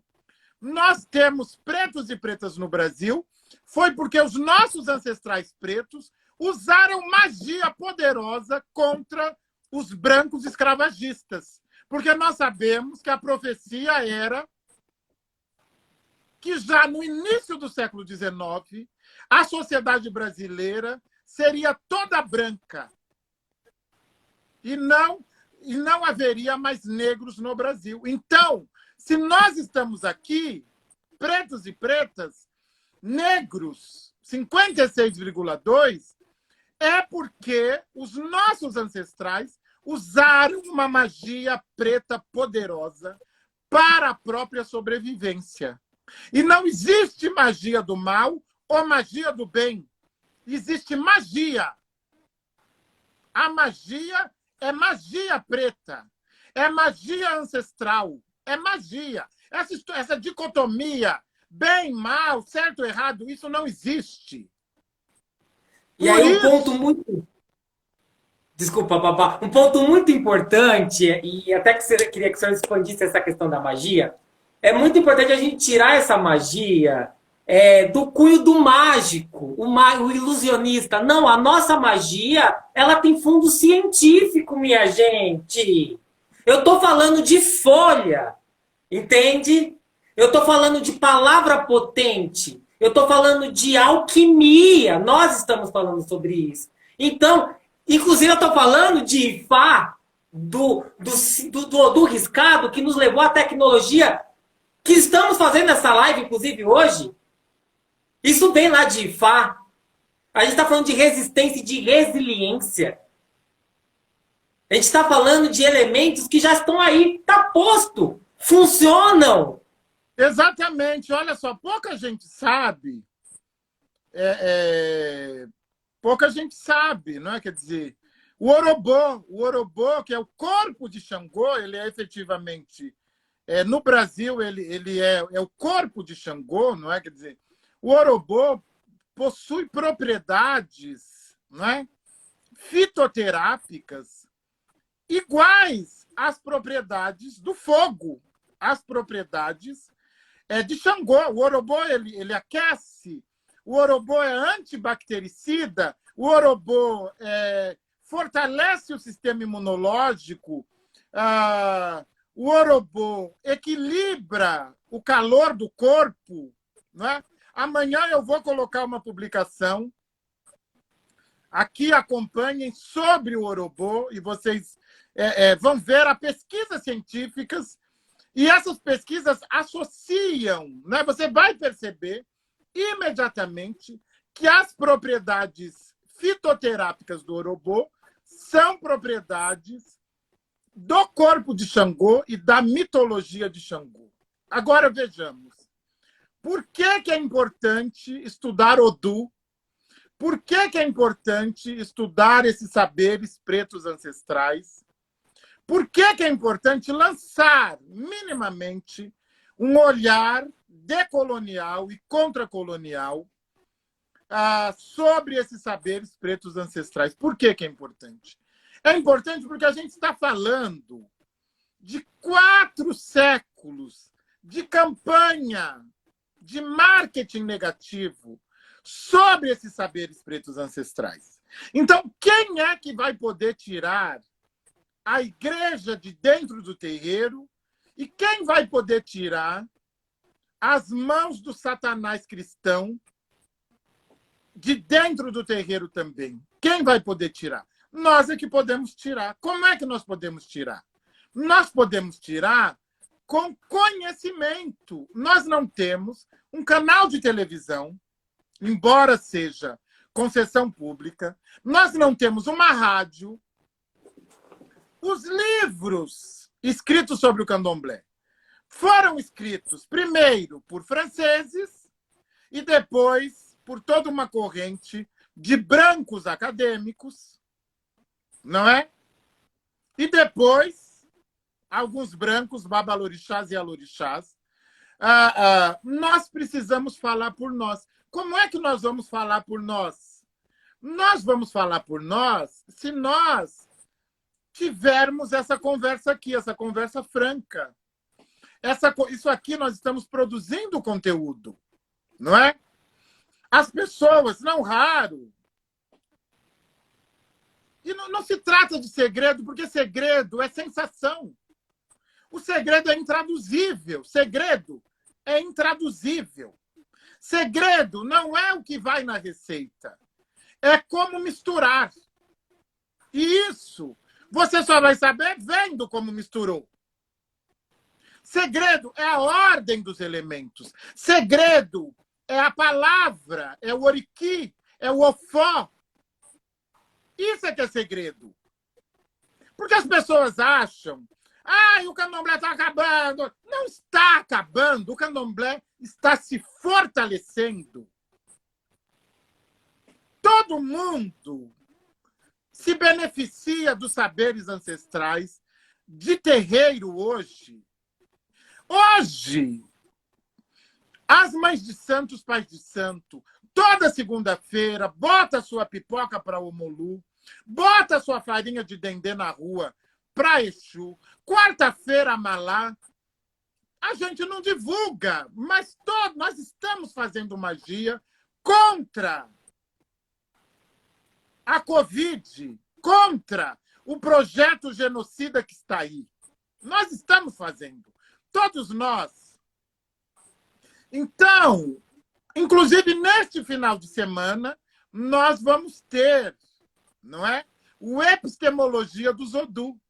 nós temos pretos e pretas no Brasil, foi porque os nossos ancestrais pretos usaram magia poderosa contra os brancos escravagistas. Porque nós sabemos que a profecia era que já no início do século XIX, a sociedade brasileira seria toda branca. E não haveria mais negros no Brasil. Então, se nós estamos aqui, pretos e pretas, negros, 56,2%, é porque os nossos ancestrais usaram uma magia preta poderosa para a própria sobrevivência. E não existe magia do mal ou magia do bem. Existe magia. A magia é magia preta. É magia ancestral. É magia. Essa dicotomia, bem, mal, certo, errado, isso não existe. E aí um ponto muito... Desculpa, Babá. Um ponto muito importante, e até que você queria que o senhor expandisse essa questão da magia, é muito importante a gente tirar essa magia do cunho do mágico, o ilusionista. Não, a nossa magia, ela tem fundo científico, minha gente. Eu estou falando de folha, entende? Eu estou falando de palavra potente. Eu estou falando de alquimia. Nós estamos falando sobre isso. Então, inclusive, eu estou falando de Ifá, do riscado, que nos levou à tecnologia que estamos fazendo essa live, inclusive, hoje. Isso vem lá de Ifá. A gente está falando de resistência e de resiliência. A gente está falando de elementos que já estão aí, está posto, funcionam. Exatamente. Olha só, pouca gente sabe. Pouca gente sabe, não é? Quer dizer, o Orobô, que é o corpo de Xangô, ele é efetivamente, no Brasil, ele é o corpo de Xangô, não é? Quer dizer, o Orobô possui propriedades, não é? Fitoterápicas iguais às propriedades do fogo, às propriedades de Xangô. O Orobô, ele aquece. O Orobô é antibactericida, o Orobô fortalece o sistema imunológico, o Orobô equilibra o calor do corpo. Não é? Amanhã eu vou colocar uma publicação, aqui acompanhem, sobre o Orobô, e vocês vão ver as pesquisas científicas, e essas pesquisas associam, né? Você vai perceber imediatamente que as propriedades fitoterápicas do Orobô são propriedades do corpo de Xangô e da mitologia de Xangô. Agora vejamos. Por que é importante estudar Odu? Por que é importante estudar esses saberes pretos ancestrais? Por que é importante lançar minimamente um olhar decolonial e contracolonial sobre esses saberes pretos ancestrais? Por que é importante? É importante porque a gente está falando de 4 séculos de campanha de marketing negativo sobre esses saberes pretos ancestrais. Então, quem é que vai poder tirar a igreja de dentro do terreiro e quem vai poder tirar as mãos do Satanás cristão de dentro do terreiro também? Quem vai poder tirar? nós é que podemos tirar. Como é que nós podemos tirar? Nós podemos tirar com conhecimento. Nós não temos um canal de televisão, embora seja concessão pública, nós não temos uma rádio. Os livros escritos sobre o candomblé foram escritos primeiro por franceses e depois por toda uma corrente de brancos acadêmicos, não é? E depois, alguns brancos, babalorixás e alorixás. Nós precisamos falar por nós. Como é que nós vamos falar por nós? Nós vamos falar por nós se nós tivermos essa conversa aqui, essa conversa franca. Isso aqui nós estamos produzindo conteúdo, não é? As pessoas, não raro. E não se trata de segredo, porque segredo é sensação. O segredo é intraduzível. Segredo é intraduzível. Segredo não é o que vai na receita. É como misturar. E isso você só vai saber vendo como misturou. Segredo é a ordem dos elementos. Segredo é a palavra, é o oriqui, é o ofó. Isso é que é segredo. Porque as pessoas acham, o candomblé está acabando. Não está acabando, o candomblé está se fortalecendo. Todo mundo se beneficia dos saberes ancestrais de terreiro hoje. Hoje, as mães de santo, os pais de santo, toda segunda-feira, bota a sua pipoca para o Omolu, bota a sua farinha de dendê na rua para Exu, quarta-feira, Amalá. A gente não divulga, mas nós estamos fazendo magia contra a Covid, contra o projeto genocida que está aí. Nós estamos fazendo. Todos nós. Então, inclusive neste final de semana, nós vamos ter, não é? O Epistemologia do Zodum.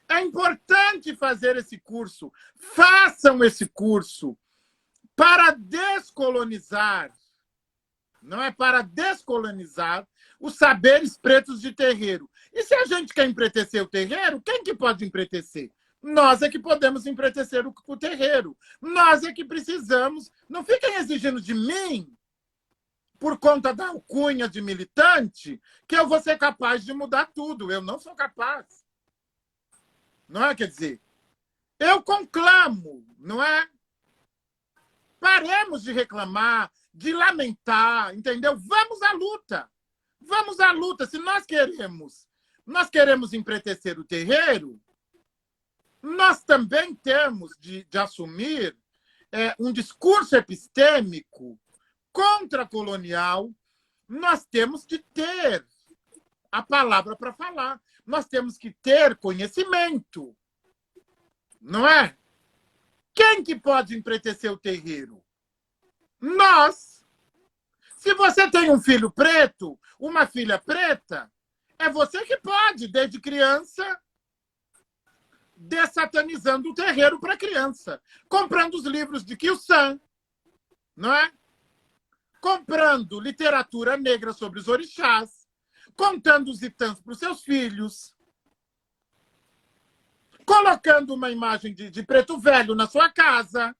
É importante fazer esse curso. Façam esse curso para descolonizar, não é? Para descolonizar os saberes pretos de terreiro. E se a gente quer empretecer o terreiro, quem que pode empretecer? Nós é que podemos empretecer o terreiro. Nós é que precisamos. Não fiquem exigindo de mim, por conta da alcunha de militante, que eu vou ser capaz de mudar tudo. Eu não sou capaz. Não é? Quer dizer, eu conclamo, não é? Paremos de reclamar, de lamentar, entendeu? Vamos à luta. Vamos à luta. Se nós queremos empretecer o terreiro, nós também temos de assumir um discurso epistêmico contracolonial. Nós temos de ter a palavra para falar. Nós temos que ter conhecimento. Não é? Quem que pode empretecer o terreiro? Nós. Se você tem um filho preto, uma filha preta, é você que pode, desde criança, dessatanizando o terreiro para a criança. Comprando os livros de Kyu-san, não é? Comprando literatura negra sobre os orixás, contando os itãs para os seus filhos, colocando uma imagem de preto velho na sua casa,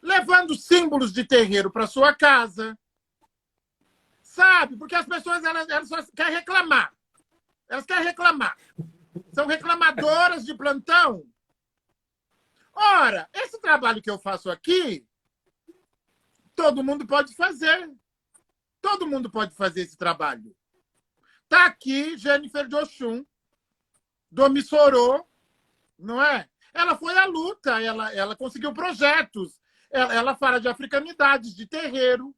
levando símbolos de terreiro para sua casa. Sabe? Porque as pessoas elas só querem reclamar. Elas querem reclamar. São reclamadoras de plantão. Ora, esse trabalho que eu faço aqui, todo mundo pode fazer. Todo mundo pode fazer esse trabalho. Está aqui Jennifer de Oxum, do Missorô, não é? Ela foi à luta, ela conseguiu projetos. Ela fala de africanidades, de terreiro.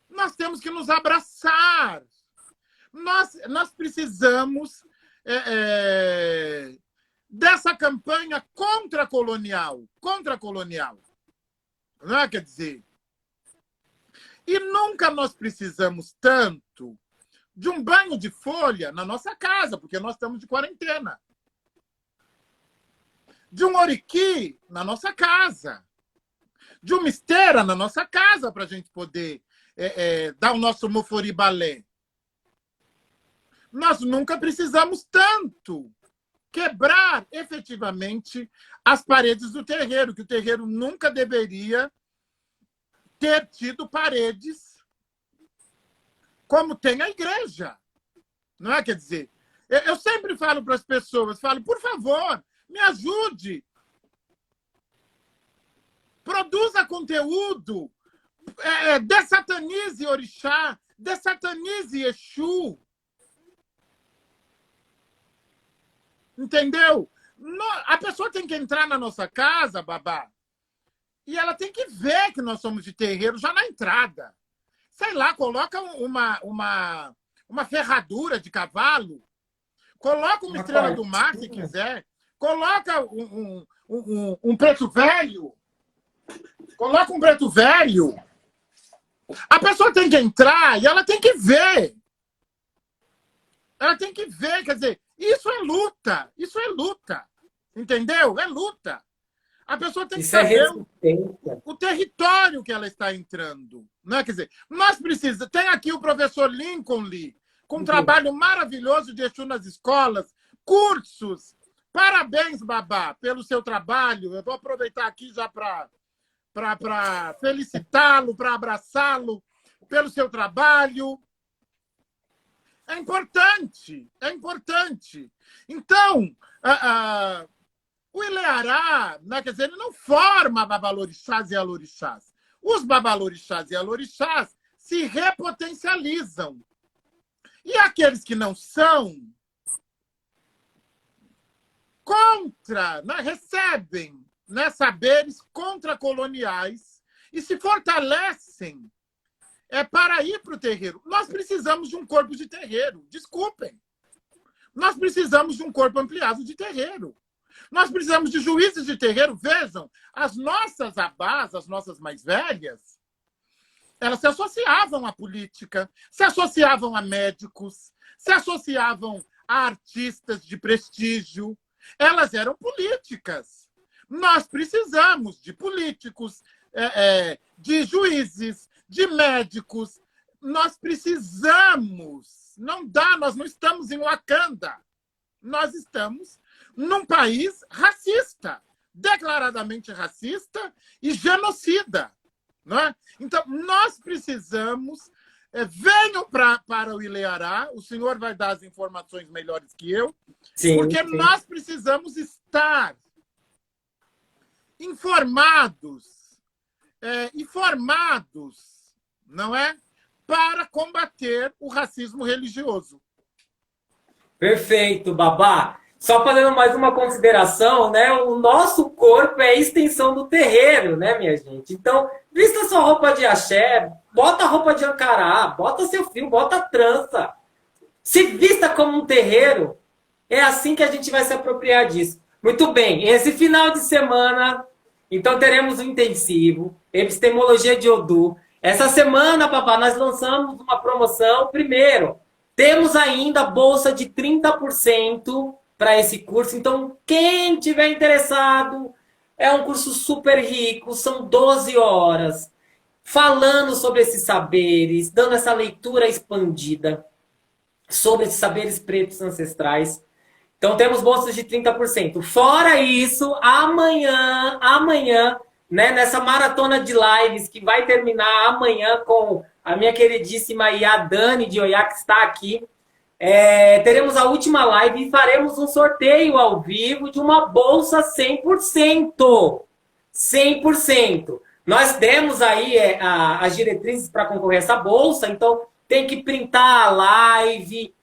Nós temos que nos abraçar. Nós precisamos dessa campanha contra-colonial. Contra-colonial. Não é? Quer dizer, e nunca nós precisamos tanto de um banho de folha na nossa casa, porque nós estamos de quarentena. De um oriqui na nossa casa. De uma esteira na nossa casa para a gente poder dar o nosso moforibalé. Nós nunca precisamos tanto quebrar efetivamente as paredes do terreiro, que o terreiro nunca deveria ter tido paredes como tem a igreja. Não é? Quer dizer, eu sempre falo para as pessoas, falo, por favor, me ajude. Produza conteúdo. Dessatanize orixá, dessatanize Exu. Entendeu? A pessoa tem que entrar na nossa casa, babá, e ela tem que ver que nós somos de terreiro já na entrada. Sei lá, coloca uma ferradura de cavalo, coloca uma estrela do mar, se quiser, coloca um preto velho, coloca um preto velho. A pessoa tem que entrar e ela tem que ver. Ela tem que ver, quer dizer, isso é luta. Isso é luta. Entendeu? É luta. A pessoa tem que saber o território que ela está entrando. Né? Quer dizer, nós precisamos... Tem aqui o professor Lincoln Lee, com um trabalho maravilhoso de Exu nas escolas, cursos. Parabéns, babá, pelo seu trabalho. Eu vou aproveitar aqui já para felicitá-lo, para abraçá-lo pelo seu trabalho. É importante, é importante. Então, o Ileará, né, quer dizer, ele não forma babalorixás e alorixás. Os babalorixás e alorixás se repotencializam. E aqueles que não são, recebem, né, saberes contracoloniais e se fortalecem para ir para o terreiro. Nós precisamos de um corpo de terreiro. Desculpem. Nós precisamos de um corpo ampliado de terreiro. Nós precisamos de juízes de terreiro. Vejam, as nossas abás, as nossas mais velhas, elas se associavam à política, se associavam a médicos, se associavam a artistas de prestígio. Elas eram políticas. Nós precisamos de políticos, de juízes, de médicos. Nós precisamos. Não dá, nós não estamos em Wakanda. Nós estamos num país racista, declaradamente racista e genocida. Não é? Então, nós precisamos... venham para o Ileará, o senhor vai dar as informações melhores que eu, porque nós precisamos estar informados, não é? Para combater o racismo religioso. Perfeito, babá. Só fazendo mais uma consideração, né? O nosso corpo é a extensão do terreiro, né, minha gente? Então, vista sua roupa de axé, bota a roupa de ancará, bota seu fio, bota a trança. Se vista como um terreiro, é assim que a gente vai se apropriar disso. Muito bem, esse final de semana, então teremos um intensivo, epistemologia de Odu. Essa semana, babá, nós lançamos uma promoção. Primeiro, temos ainda bolsa de 30% para esse curso. Então, quem tiver interessado, é um curso super rico, são 12 horas, falando sobre esses saberes, dando essa leitura expandida sobre esses saberes pretos ancestrais. Então, temos bolsas de 30%. Fora isso, amanhã, né, nessa maratona de lives que vai terminar amanhã com a minha queridíssima Dani de Oiá, que está aqui, teremos a última live e faremos um sorteio ao vivo de uma bolsa 100%. 100%. Nós demos aí as diretrizes para concorrer a essa bolsa, então tem que printar a live,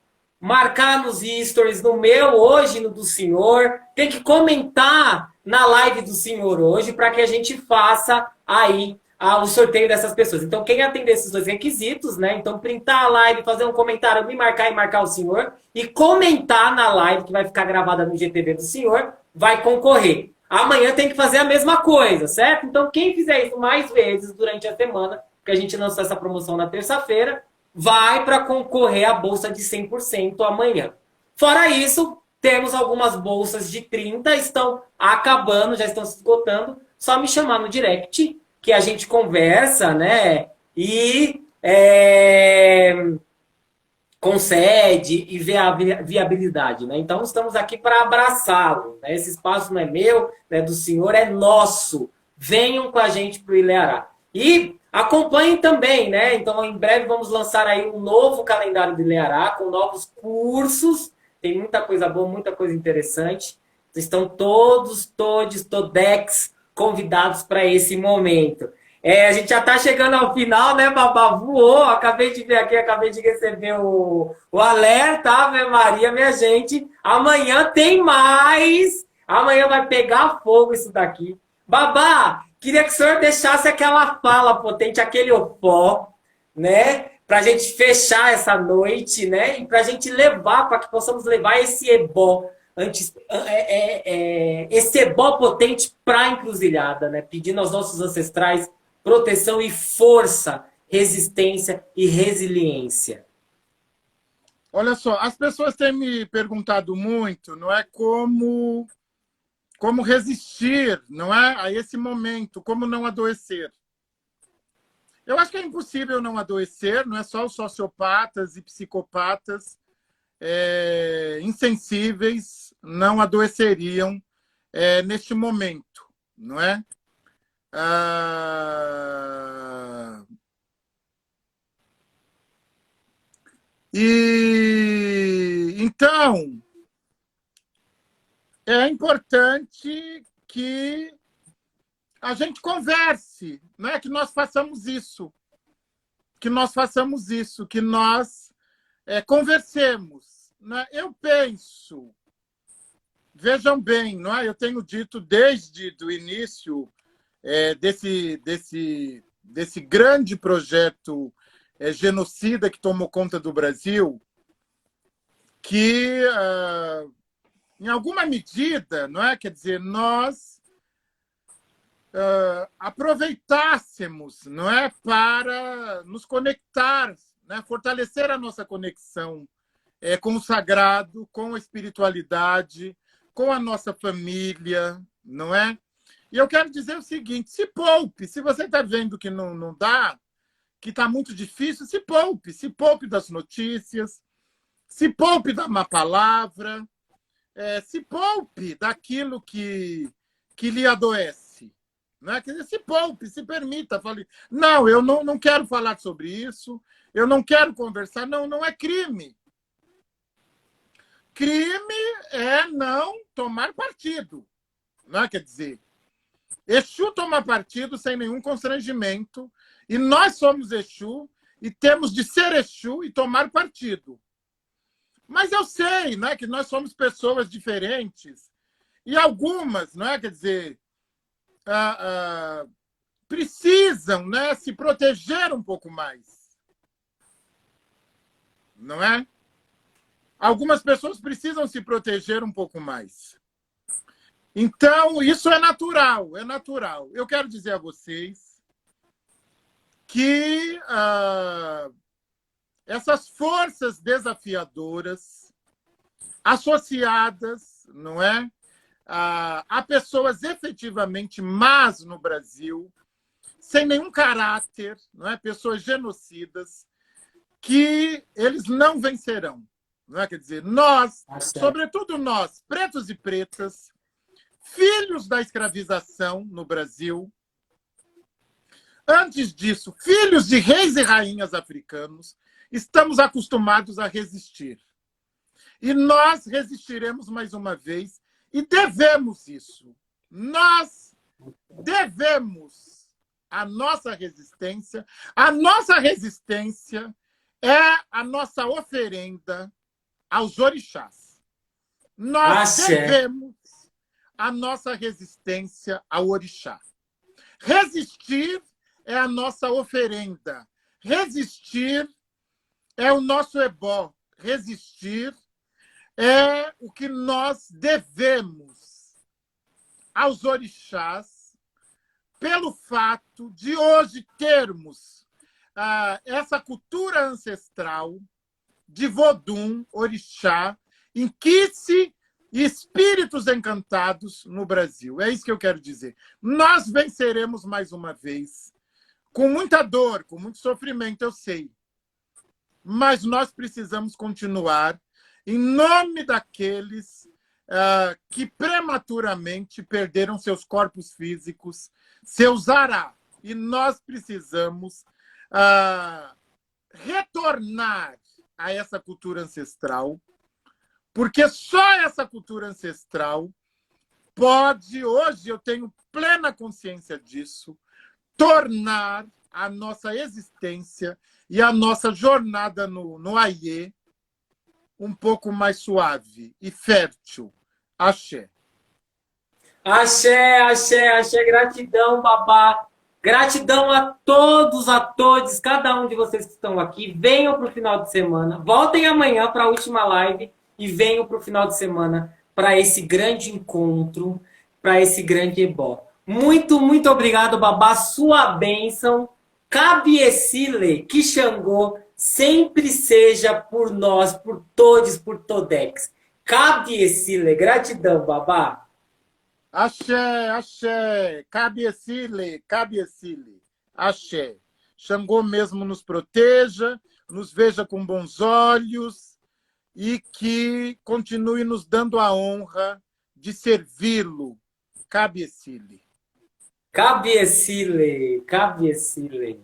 marcar nos stories, no meu hoje, no do senhor, tem que comentar na live do senhor hoje para que a gente faça aí o sorteio dessas pessoas. Então, quem atender esses dois requisitos, né? Então, printar a live, fazer um comentário, me marcar e marcar o senhor, e comentar na live, que vai ficar gravada no GTV do senhor, vai concorrer. Amanhã tem que fazer a mesma coisa, certo? Então, quem fizer isso mais vezes durante a semana, porque a gente lançou essa promoção na terça-feira, vai para concorrer à bolsa de 100% amanhã. Fora isso, temos algumas bolsas de 30, estão acabando, já estão se esgotando. Só me chamar no direct, que a gente conversa, né? E concede e ver a viabilidade, né? Então estamos aqui para abraçá-lo, né? Esse espaço não é meu, não é do senhor, é nosso. Venham com a gente para o Ileará. E acompanhem também, né? Então em breve vamos lançar aí um novo calendário do Ileará com novos cursos. Tem muita coisa boa, muita coisa interessante. Estão todex convidados para esse momento. A gente já está chegando ao final, né, Babá? Voou, acabei de ver aqui, acabei de receber o alerta, Ave Maria, minha gente. Amanhã tem mais. Amanhã vai pegar fogo isso daqui. Babá, queria que o senhor deixasse aquela fala potente, aquele opó, né? Para a gente fechar essa noite, né? E para a gente levar, para que possamos levar esse ebó, esse ebó potente para a encruzilhada, né? Pedindo aos nossos ancestrais proteção e força, resistência e resiliência. Olha só, as pessoas têm me perguntado muito, não é como resistir, não é, a esse momento, como não adoecer. Eu acho que é impossível não adoecer, não é só os sociopatas e psicopatas insensíveis não adoeceriam neste momento, não é? E então é importante que a gente converse, né? Que nós façamos isso, que nós conversemos. Né? Eu penso, vejam bem, não é? Eu tenho dito desde o início desse grande projeto genocida que tomou conta do Brasil, que, em alguma medida, não é? Quer dizer, nós aproveitássemos, não é, para nos conectar, né? Fortalecer a nossa conexão com o sagrado, com a espiritualidade, com a nossa família, não é? E eu quero dizer o seguinte: se poupe, se você está vendo que não dá, que está muito difícil, se poupe das notícias, se poupe da má palavra, se poupe daquilo que lhe adoece. Né? Quer dizer, se poupe, se permita. Fale, não, eu não quero falar sobre isso, eu não quero conversar. Não, não é crime. Crime é não tomar partido. Né? Quer dizer, Exu toma partido sem nenhum constrangimento, e nós somos Exu e temos de ser Exu e tomar partido. Mas eu sei, né, que nós somos pessoas diferentes e algumas, não é, quer dizer, precisam, né, se proteger um pouco mais, não é? Algumas pessoas precisam se proteger um pouco mais. Então, isso é natural, é natural. Eu quero dizer a vocês que essas forças desafiadoras, associadas, não é, a pessoas efetivamente más no Brasil, sem nenhum caráter, não é, pessoas genocidas, que eles não vencerão. Não é? Quer dizer, nós, sobretudo nós, pretos e pretas, filhos da escravização no Brasil, antes disso, filhos de reis e rainhas africanos, estamos acostumados a resistir. E nós resistiremos mais uma vez e devemos isso. Nós devemos a nossa resistência. A nossa resistência é a nossa oferenda aos orixás. Nós devemos a nossa resistência ao orixá. Resistir é a nossa oferenda. Resistir é o nosso ebó. Resistir é o que nós devemos aos orixás pelo fato de hoje termos essa cultura ancestral de Vodum, Orixá, Inquice e espíritos encantados no Brasil. É isso que eu quero dizer. Nós venceremos mais uma vez, com muita dor, com muito sofrimento, eu sei. Mas nós precisamos continuar em nome daqueles que prematuramente perderam seus corpos físicos, seus ará. E nós precisamos retornar a essa cultura ancestral, porque só essa cultura ancestral pode, hoje eu tenho plena consciência disso, tornar a nossa existência e a nossa jornada no Aie um pouco mais suave e fértil. Axé. Axé, axé, axé, gratidão, babá. Gratidão a todos, a todos, cada um de vocês que estão aqui. Venham para o final de semana. Voltem amanhã para a última live e venham para o final de semana para esse grande encontro, para esse grande ebó. Muito, muito obrigado, babá. Sua bênção. Cabiecile, que Xangô sempre seja por nós, por todos, por todex. Cabiecile, gratidão, babá. Axé, axé, cabiecile, cabiecile, axé. Xangô mesmo nos proteja, nos veja com bons olhos e que continue nos dando a honra de servi-lo. Cabiecile. Cabiecile, cabiecile.